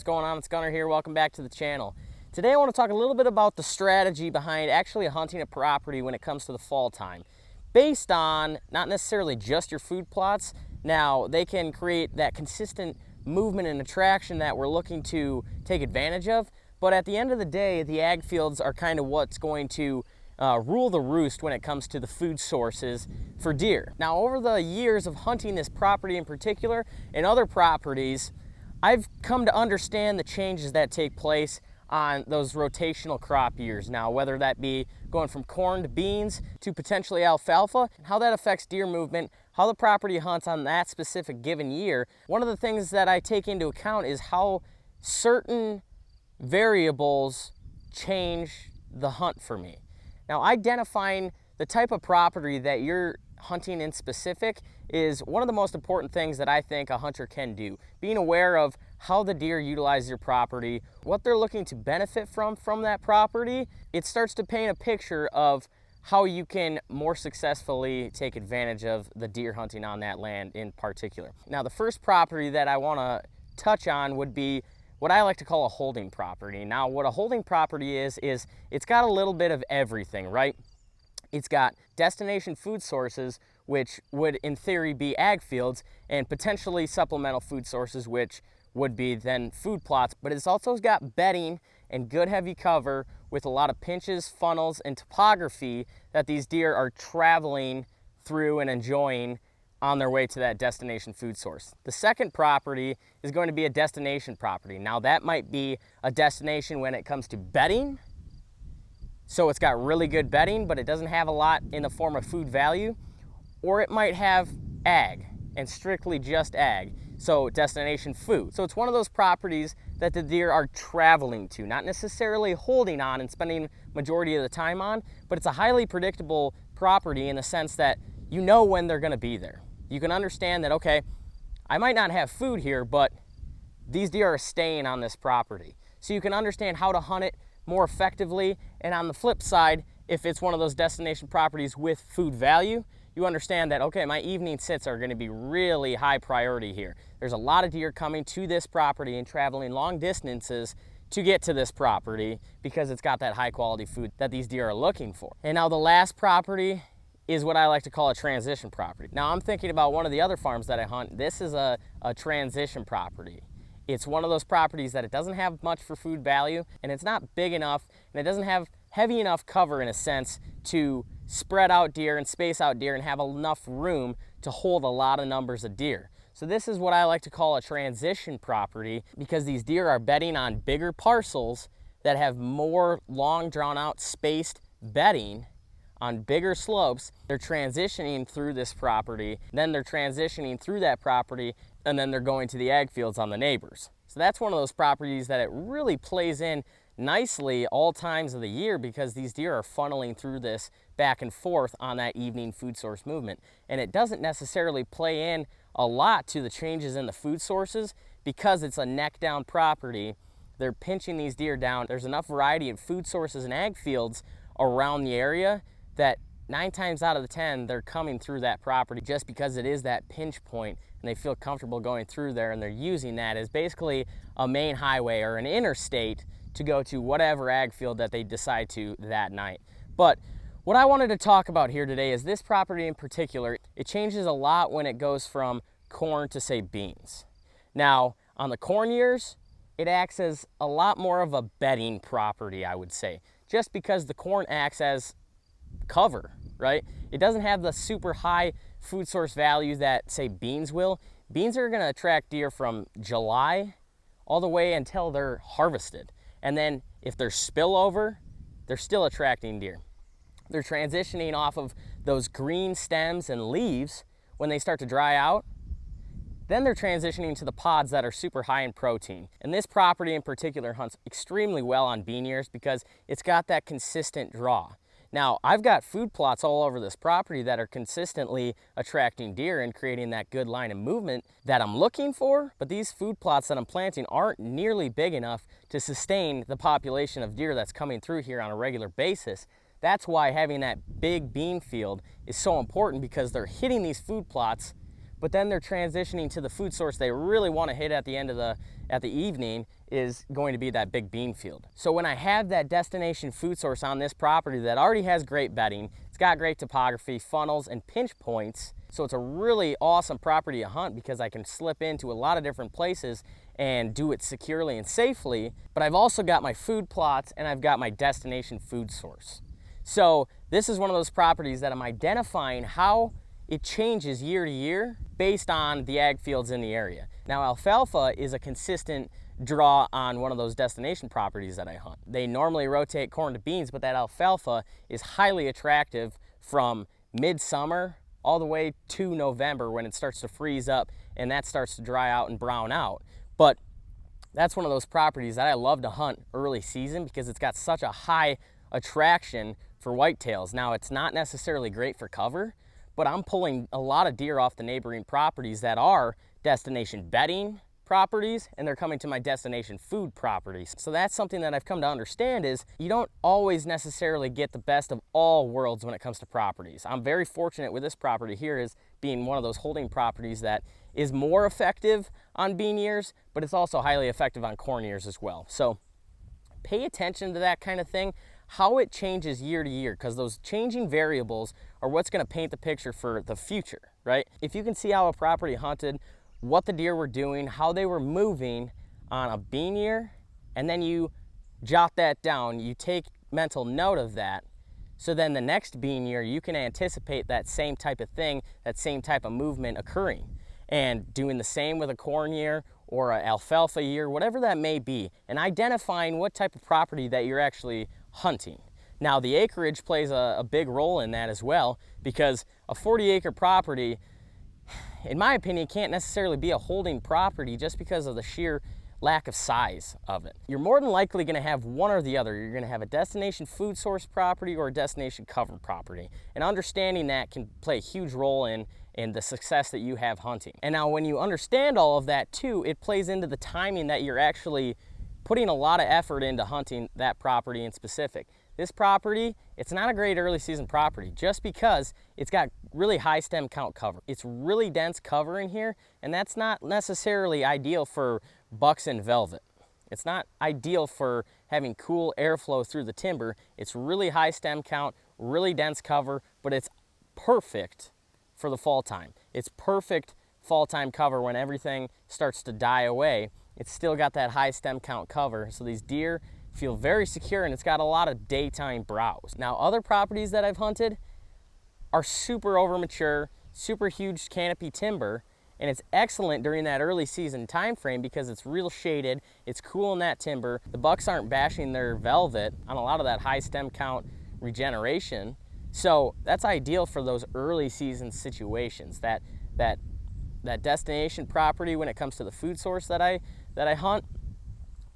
going on? It's Gunnar here. Welcome back to the channel. Today I want to talk a little bit about the strategy behind actually hunting a property when it comes to the fall time, based on not necessarily just your food plots. Now, they can create that consistent movement and attraction that we're looking to take advantage of, but at the end of the day, the ag fields are kind of what's going to rule the roost when it comes to the food sources for deer. Now, over the years of hunting this property in particular and other properties, I've come to understand the changes that take place on those rotational crop years. Now, whether that be going from corn to beans to potentially alfalfa, how that affects deer movement, how the property hunts on that specific given year. One of the things that I take into account is how certain variables change the hunt for me. Now, identifying the type of property that you're hunting in specific is one of the most important things that I think a hunter can do. Being aware of how the deer utilize your property, what they're looking to benefit from that property, it starts to paint a picture of how you can more successfully take advantage of the deer hunting on that land in particular. Now, the first property that I want to touch on would be what I like to call a holding property. Now, what a holding property is it's got a little bit of everything, right? It's got destination food sources, which would in theory be ag fields, and potentially supplemental food sources, which would be then food plots, but it's also got bedding and good heavy cover with a lot of pinches, funnels, and topography that these deer are traveling through and enjoying on their way to that destination food source. The second property is going to be a destination property. Now, that might be a destination when it comes to bedding. So it's got really good bedding, but it doesn't have a lot in the form of food value. Or it might have ag and strictly just ag. So destination food. So it's one of those properties that the deer are traveling to, not necessarily holding on and spending majority of the time on, but it's a highly predictable property in the sense that you know when they're gonna be there. You can understand that, okay, I might not have food here, but these deer are staying on this property. So you can understand how to hunt it more effectively. And on the flip side, if it's one of those destination properties with food value, you understand that, okay, my evening sits are gonna be really high priority here. There's a lot of deer coming to this property and traveling long distances to get to this property because it's got that high quality food that these deer are looking for. And now the last property is what I like to call a transition property. Now, I'm thinking about one of the other farms that I hunt. This is a transition property. It's one of those properties that it doesn't have much for food value, and it's not big enough, and it doesn't have heavy enough cover in a sense to spread out deer and space out deer and have enough room to hold a lot of numbers of deer. So this is what I like to call a transition property, because these deer are bedding on bigger parcels that have more long drawn out spaced bedding on bigger slopes. They're transitioning through this property, then they're transitioning through that property, and then they're going to the ag fields on the neighbors. So that's one of those properties that it really plays in nicely all times of the year, because these deer are funneling through this back and forth on that evening food source movement. And it doesn't necessarily play in a lot to the changes in the food sources because it's a neck down property. They're pinching these deer down. There's enough variety of food sources and ag fields around the area that 9 times out of the 10, they're coming through that property just because it is that pinch point and they feel comfortable going through there, and they're using that as basically a main highway or an interstate to go to whatever ag field that they decide to that night. But what I wanted to talk about here today is this property in particular. It changes a lot when it goes from corn to, say, beans. Now, on the corn years, it acts as a lot more of a bedding property, I would say, just because the corn acts as cover, right? It doesn't have the super high food source value that, say, beans will. Beans are gonna attract deer from July all the way until they're harvested. And then if there's spillover, they're still attracting deer. They're transitioning off of those green stems and leaves when they start to dry out. Then they're transitioning to the pods that are super high in protein. And this property in particular hunts extremely well on bean years because it's got that consistent draw. Now, I've got food plots all over this property that are consistently attracting deer and creating that good line of movement that I'm looking for, but these food plots that I'm planting aren't nearly big enough to sustain the population of deer that's coming through here on a regular basis. That's why having that big bean field is so important, because they're hitting these food plots, but then they're transitioning to the food source they really want to hit at the end of the evening is going to be that big bean field. So when I have that destination food source on this property that already has great bedding, it's got great topography, funnels, and pinch points, so it's a really awesome property to hunt because I can slip into a lot of different places and do it securely and safely, but I've also got my food plots and I've got my destination food source. So this is one of those properties that I'm identifying how it changes year to year based on the ag fields in the area. Now, alfalfa is a consistent draw on one of those destination properties that I hunt. They normally rotate corn to beans, but that alfalfa is highly attractive from midsummer all the way to November when it starts to freeze up and that starts to dry out and brown out. But that's one of those properties that I love to hunt early season because it's got such a high attraction for whitetails. Now, it's not necessarily great for cover, but I'm pulling a lot of deer off the neighboring properties that are destination bedding properties, and they're coming to my destination food properties. So that's something that I've come to understand is you don't always necessarily get the best of all worlds when it comes to properties. I'm very fortunate with this property here as being one of those holding properties that is more effective on bean ears, but it's also highly effective on corn ears as well. So pay attention to that kind of thing, how it changes year to year, because those changing variables are what's going to paint the picture for the future, right? If you can see how a property hunted, what the deer were doing, how they were moving on a bean ear, and then you jot that down, you take mental note of that, so then the next bean ear you can anticipate that same type of thing, that same type of movement occurring, and doing the same with a corn ear or an alfalfa ear, whatever that may be, and identifying what type of property that you're actually hunting. Now, the acreage plays a big role in that as well, because a 40-acre property, in my opinion, can't necessarily be a holding property just because of the sheer lack of size of it. You're more than likely going to have one or the other. You're going to have a destination food source property or a destination cover property, and understanding that can play a huge role in the success that you have hunting. And now when you understand all of that too, it plays into the timing that you're actually putting a lot of effort into hunting that property in specific. This property, it's not a great early season property just because it's got really high stem count cover. It's really dense cover in here, and that's not necessarily ideal for bucks and velvet. It's not ideal for having cool airflow through the timber. It's really high stem count, really dense cover, but it's perfect for the fall time. It's perfect fall time cover when everything starts to die away. It's still got that high stem count cover, so these deer feel very secure, and it's got a lot of daytime browse. Now, other properties that I've hunted are super over mature, super huge canopy timber, and it's excellent during that early season time frame because it's real shaded, it's cool in that timber, the bucks aren't bashing their velvet on a lot of that high stem count regeneration. So that's ideal for those early season situations. That destination property, when it comes to the food source that I hunt,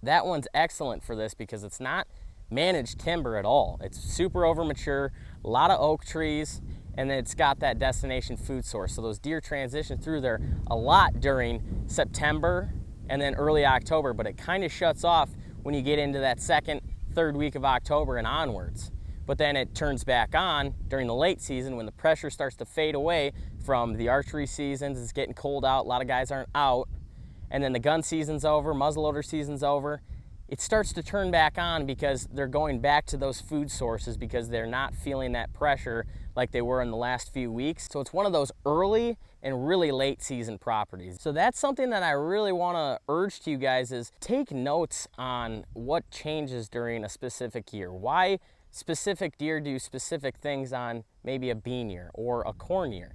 that one's excellent for this because it's not managed timber at all. It's super over mature, a lot of oak trees, and then it's got that destination food source. So those deer transition through there a lot during September and then early October, but it kind of shuts off when you get into that second, third week of October and onwards. But then it turns back on during the late season when the pressure starts to fade away from the archery seasons. It's getting cold out, a lot of guys aren't out. And then the gun season's over, muzzleloader season's over. It starts to turn back on because they're going back to those food sources because they're not feeling that pressure like they were in the last few weeks. So it's one of those early and really late season properties. So that's something that I really want to urge to you guys is take notes on what changes during a specific year. Why specific deer do specific things on maybe a bean ear or a corn ear.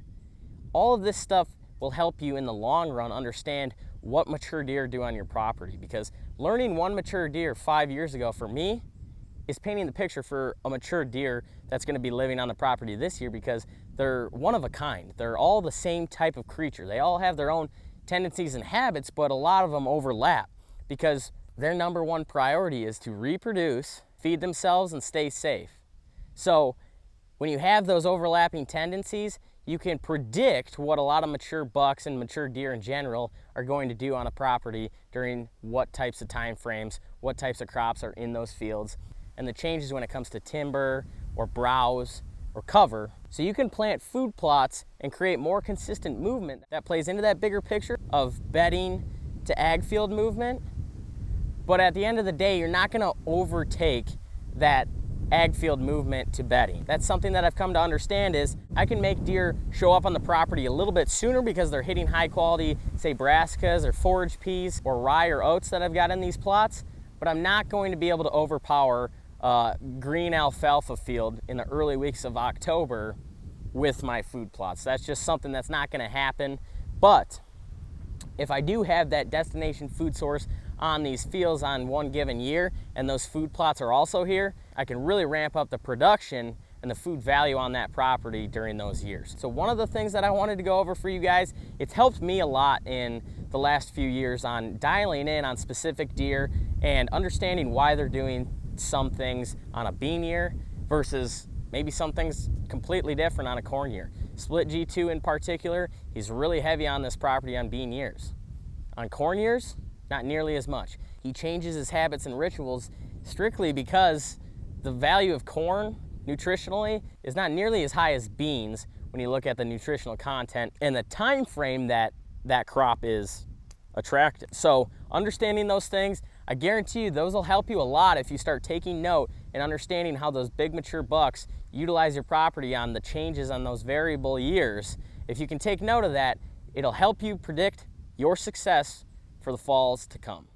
All of this stuff will help you in the long run understand what mature deer do on your property, because learning one mature deer 5 years ago for me is painting the picture for a mature deer that's going to be living on the property this year, because they're one of a kind. They're all the same type of creature. They all have their own tendencies and habits, but a lot of them overlap because their number one priority is to reproduce, feed themselves, and stay safe. So when you have those overlapping tendencies, you can predict what a lot of mature bucks and mature deer in general are going to do on a property during what types of time frames, what types of crops are in those fields, and the changes when it comes to timber or browse or cover. So you can plant food plots and create more consistent movement that plays into that bigger picture of bedding to ag field movement. But at the end of the day, you're not gonna overtake that ag field movement to bedding. That's something that I've come to understand is I can make deer show up on the property a little bit sooner because they're hitting high quality, say brassicas or forage peas or rye or oats that I've got in these plots, but I'm not going to be able to overpower green alfalfa field in the early weeks of October with my food plots. That's just something that's not gonna happen. But if I do have that destination food source on these fields on one given year and those food plots are also here, I can really ramp up the production and the food value on that property during those years. So one of the things that I wanted to go over for you guys, it's helped me a lot in the last few years on dialing in on specific deer and understanding why they're doing some things on a bean year versus maybe some things completely different on a corn year. Split G2 in particular, he's really heavy on this property on bean years. On corn years, not nearly as much. He changes his habits and rituals strictly because the value of corn nutritionally is not nearly as high as beans when you look at the nutritional content and the time frame that that crop is attractive. So understanding those things, I guarantee you those will help you a lot if you start taking note and understanding how those big mature bucks utilize your property on the changes on those variable years. If you can take note of that, it'll help you predict your success for the falls to come.